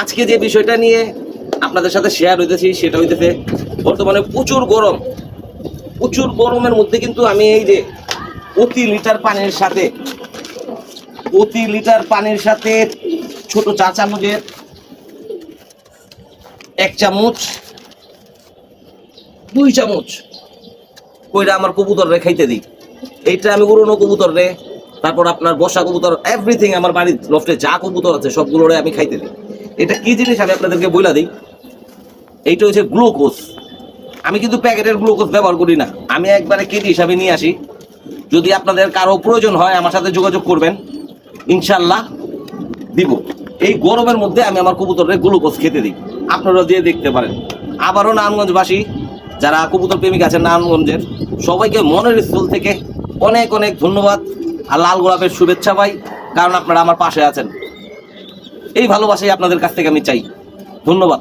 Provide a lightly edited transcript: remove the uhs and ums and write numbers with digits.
আজকে যে বিষয়টা নিয়ে আপনাদের সাথে শেয়ার হইতেছি সেটা হইতেছে বর্তমানে প্রচুর গরমের মধ্যে কিন্তু আমি এই যে প্রতি লিটার পানির সাথে ছোট চা চামচের 1 চামচ 2 চামচ কইরা আমার কবুতররে খাইতে দিই। এইটা আমি উড়নো কবুতররে, তারপর আপনার বসা কবুতর, এভরিথিং আমার বাড়ির লফটে যা কবুতর আছে সবগুলোরে আমি খাইতে দিই। এটা কি জিনিস আমি আপনাদেরকে বইলা দিই। এইটা হচ্ছে গ্লুকোজ। আমি কিন্তু প্যাকেটের গ্লুকোজ ব্যবহার করি না, আমি একবারে কেজি হিসাবে নিয়ে আসি। যদি আপনাদের কারো প্রয়োজন হয় আমার সাথে যোগাযোগ করবেন, ইনশাল্লাহ দিব। এই গরমের মধ্যে আমি আমার কবুতরের গ্লুকোজ খেতে দিই, আপনারা দিয়ে দেখতে পারেন। আবারও নারায়ণগঞ্জবাসী যারা কবুতর প্রেমিক আছেন নারায়ণগঞ্জের, সবাইকে মনের স্থল থেকে অনেক অনেক ধন্যবাদ আর লাল গোলাপের শুভেচ্ছা পাই, কারণ আপনারা আমার পাশে আছেন। এই ভালোবাসাই আপনাদের কাছ থেকে আমি চাই। ধন্যবাদ।